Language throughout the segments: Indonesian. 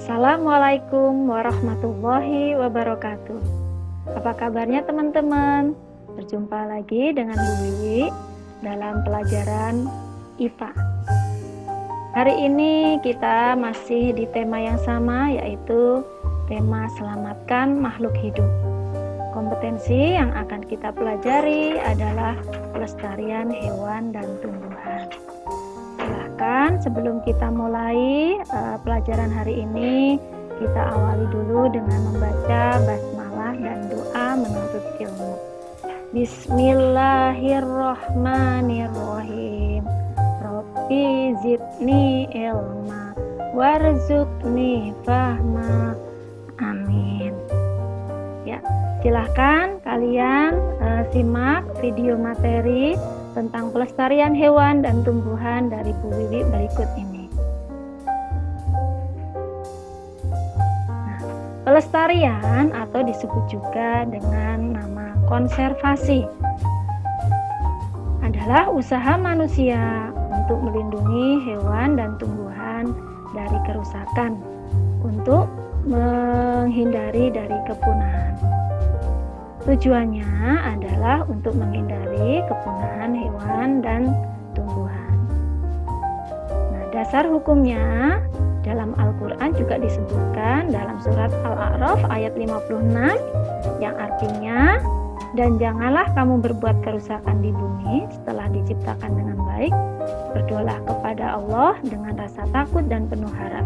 Assalamualaikum warahmatullahi wabarakatuh. Apa kabarnya teman-teman? Berjumpa lagi dengan Bu Wiwi dalam pelajaran IPA. Hari ini kita masih di tema yang sama, yaitu tema selamatkan makhluk hidup. Kompetensi yang akan kita pelajari adalah pelestarian hewan dan tumbuhan. Silahkan sebelum kita mulai pelajaran hari ini, kita awali dulu dengan membaca basmalah dan doa menuntut ilmu. Bismillahirrahmanirrahim. Rabbi zidni ilma warzuqni fahma. Amin. Ya, silahkan kalian simak video materi tentang pelestarian hewan dan tumbuhan dari Bu Wiwi berikut ini. Nah, pelestarian atau disebut juga dengan nama konservasi adalah usaha manusia untuk melindungi hewan dan tumbuhan dari kerusakan untuk menghindari dari kepunahan. Tujuannya adalah untuk menghindari kepunahan hewan dan tumbuhan. Nah, dasar hukumnya dalam Al-Quran juga disebutkan dalam surat Al-A'raf ayat 56 yang artinya, dan janganlah kamu berbuat kerusakan di bumi setelah diciptakan dengan baik. Berdoalah kepada Allah dengan rasa takut dan penuh harap.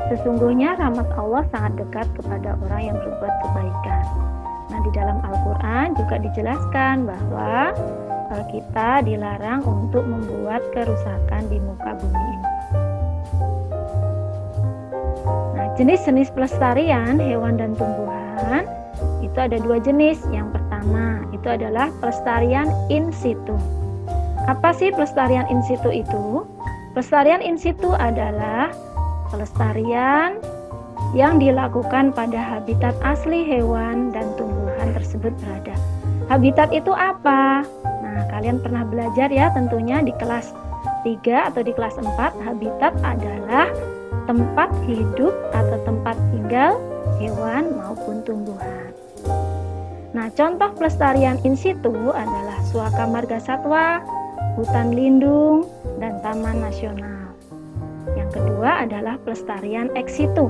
Sesungguhnya rahmat Allah sangat dekat kepada orang yang berbuat kebaikan. Nah, di dalam Al-Quran juga dijelaskan bahwa kita dilarang untuk membuat kerusakan di muka bumi ini. Nah, jenis-jenis pelestarian hewan dan tumbuhan itu ada dua jenis. Yang pertama itu adalah pelestarian in situ. Apa sih pelestarian in situ itu? Pelestarian in situ adalah pelestarian yang dilakukan pada habitat asli hewan dan tumbuhan tersebut berada. Habitat itu apa? Nah, kalian pernah belajar ya tentunya di kelas 3 atau di kelas 4. Habitat adalah tempat hidup atau tempat tinggal hewan maupun tumbuhan. Nah, contoh pelestarian in situ adalah Suaka Marga Satwa, hutan lindung, dan taman nasional. Yang kedua adalah pelestarian ex situ.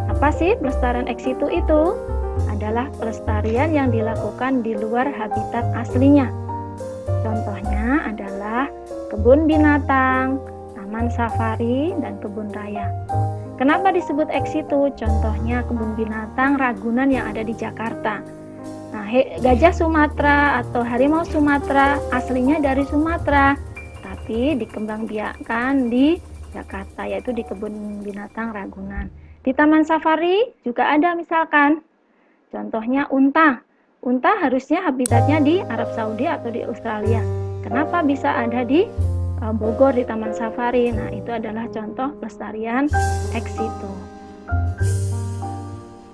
Apa sih pelestarian ex situ itu? Adalah pelestarian yang dilakukan di luar habitat aslinya. Contohnya adalah kebun binatang, taman safari, dan kebun raya. Kenapa disebut ex situ? Contohnya kebun binatang Ragunan yang ada di Jakarta. Nah, gajah Sumatera atau harimau Sumatera aslinya dari Sumatera, tapi dikembangbiakkan di Jakarta, yaitu di kebun binatang Ragunan. Di taman safari juga ada misalkan, contohnya unta. Unta harusnya habitatnya di Arab Saudi atau di Australia. Kenapa bisa ada di Bogor di taman safari? Nah, itu adalah contoh pelestarian ex situ.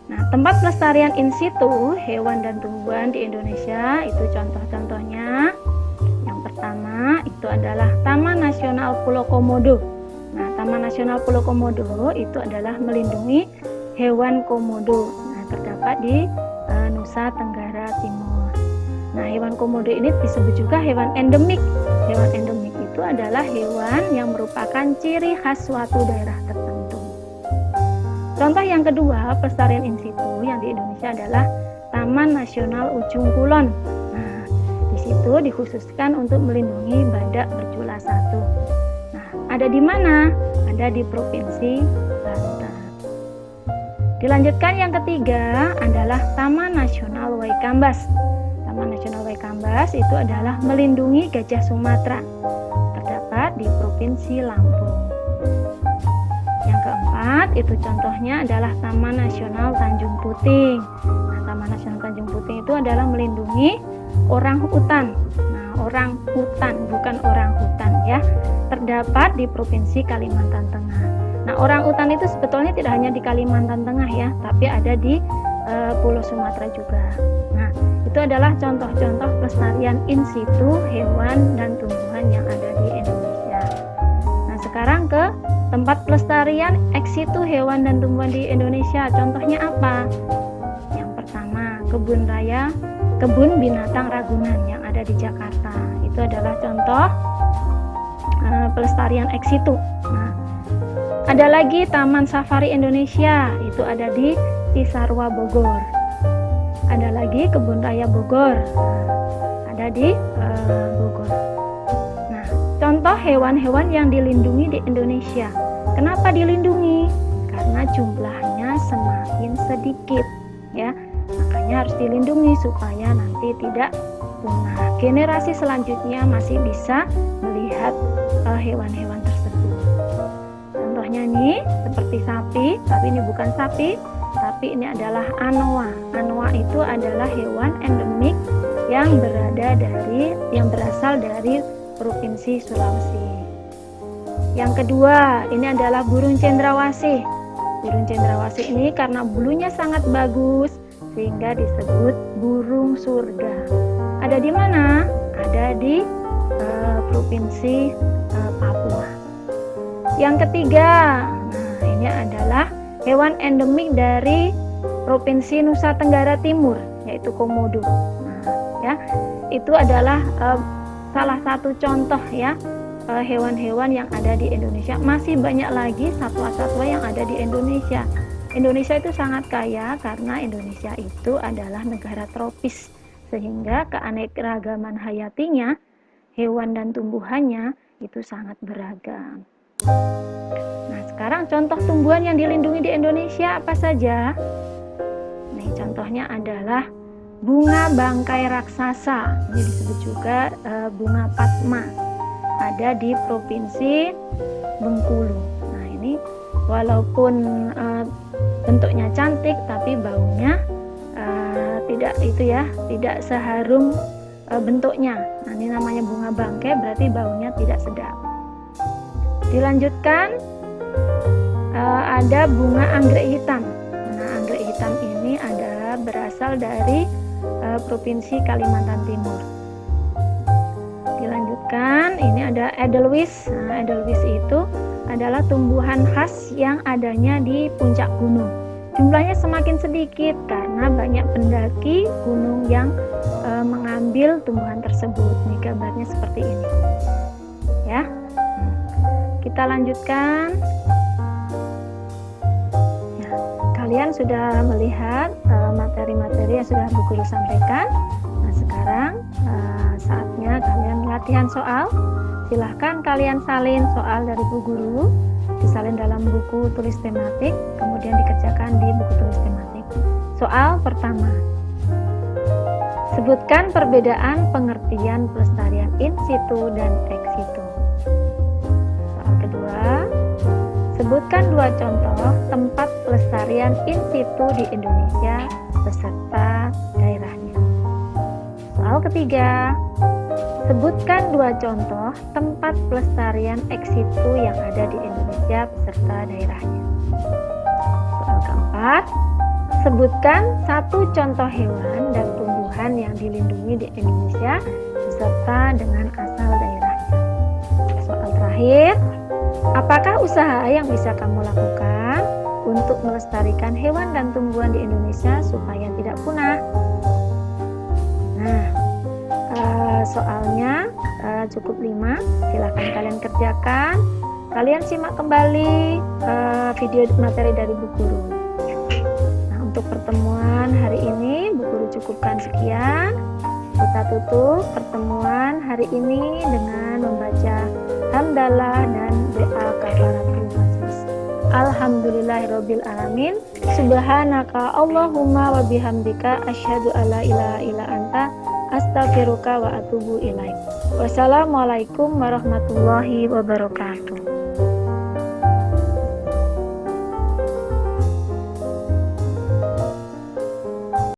Nah, tempat pelestarian in situ hewan dan tumbuhan di Indonesia itu contoh-contohnya. Yang pertama itu adalah Taman Nasional Pulau Komodo. Nah, Taman Nasional Pulau Komodo itu adalah melindungi hewan komodo. Nah, terdapat di Nusa Tenggara Timur. Nah, hewan komodo ini disebut juga hewan endemik. Hewan endemik itu adalah hewan yang merupakan ciri khas suatu daerah tertentu. Contoh yang kedua, pelestarian in situ yang di Indonesia adalah Taman Nasional Ujung Kulon. Nah, di situ dikhususkan untuk melindungi badak berjula 1. Ada di mana? Ada di Provinsi Banten. Dilanjutkan yang ketiga adalah Taman Nasional Waikambas. Taman Nasional Waikambas itu adalah melindungi gajah Sumatera. Terdapat di Provinsi Lampung. Yang keempat itu contohnya adalah Taman Nasional Tanjung Puting. Nah, Taman Nasional Tanjung Puting itu adalah melindungi orang hutan. Orang hutan, bukan orang hutan ya, terdapat di Provinsi Kalimantan Tengah. Nah, orang hutan itu sebetulnya tidak hanya di Kalimantan Tengah ya, tapi ada di Pulau Sumatera juga. Nah, itu adalah contoh-contoh pelestarian in situ hewan dan tumbuhan yang ada di Indonesia. Nah, sekarang ke Tempat pelestarian ex situ hewan dan tumbuhan di Indonesia, contohnya apa? Yang pertama, Kebun Binatang Ragunan yang ada di Jakarta. Itu adalah contoh pelestarian ex situ. Nah, ada lagi Taman Safari Indonesia, itu ada di Cisarua Bogor. Ada lagi Kebun Raya Bogor, ada di Bogor. Nah, contoh hewan-hewan yang dilindungi di Indonesia. Kenapa dilindungi? Karena jumlahnya semakin sedikit, ya. Makanya harus dilindungi supaya nanti tidak punah. Generasi selanjutnya masih bisa melihat hewan-hewan tersebut. Contohnya nih seperti sapi, tapi ini bukan sapi, tapi ini adalah anoa. Anoa itu adalah hewan endemik yang berasal dari Provinsi Sulawesi. Yang kedua, ini adalah burung cendrawasih. Burung cendrawasih ini karena bulunya sangat bagus sehingga disebut burung surga. Ada di mana? Ada di Provinsi Papua. Yang ketiga, nah ini adalah hewan endemik dari Provinsi Nusa Tenggara Timur, yaitu komodo. Nah, ya, itu adalah salah satu contoh ya hewan-hewan yang ada di Indonesia. Masih banyak lagi satwa-satwa yang ada di Indonesia. Indonesia itu sangat kaya karena Indonesia itu adalah negara tropis, sehingga keanekaragaman hayatinya, hewan dan tumbuhannya itu sangat beragam. Nah, sekarang contoh tumbuhan yang dilindungi di Indonesia apa saja? Nih, contohnya adalah bunga bangkai raksasa. Ini disebut juga bunga Padma. Ada di Provinsi Bengkulu. Nah, ini walaupun bentuknya cantik, tapi baunya tidak seharum bentuknya. Nah, ini namanya bunga bangkai, berarti baunya tidak sedap. Dilanjutkan ada bunga anggrek hitam. Nah, anggrek hitam ini adalah berasal dari Provinsi Kalimantan Timur. Dilanjutkan, ini ada edelweiss. Nah, edelweiss itu adalah tumbuhan khas yang adanya di puncak gunung. Jumlahnya semakin sedikit karena banyak pendaki gunung yang mengambil tumbuhan tersebut. Ini gambarnya seperti ini. Ya. Kita lanjutkan. Ya, kalian sudah melihat materi-materi yang sudah Bu Guru sampaikan. Nah, sekarang saatnya kalian latihan soal. Silahkan kalian salin soal dari Bu Guru, disalin dalam buku tulis tematik, kemudian dikerjakan di buku tulis tematik. Soal pertama, sebutkan perbedaan pengertian pelestarian in situ dan ex situ. Soal kedua, sebutkan dua contoh tempat pelestarian in situ di Indonesia beserta daerahnya. Soal ketiga, sebutkan dua contoh tempat pelestarian ex situ yang ada di Indonesia beserta daerahnya. Soal keempat, sebutkan satu contoh hewan dan tumbuhan yang dilindungi di Indonesia beserta dengan asal daerahnya. Soal terakhir, apakah usaha yang bisa kamu lakukan untuk melestarikan hewan dan tumbuhan di Indonesia supaya tidak punah? Nah, soalnya cukup 5, silahkan kalian kerjakan. Kalian simak kembali video materi dari Bu Guru. Nah, untuk pertemuan hari ini Bu Guru cukupkan sekian. Kita tutup pertemuan hari ini dengan membaca hamdalah dan doa kafaratul majlis. Alhamdulillahirabbil alamin. Subhanaka Allahumma wa bihamdika asyhadu alla ilaha illa anta astaghfiruka wa atubu ilaik. Wassalamualaikum warahmatullahi wabarakatuh.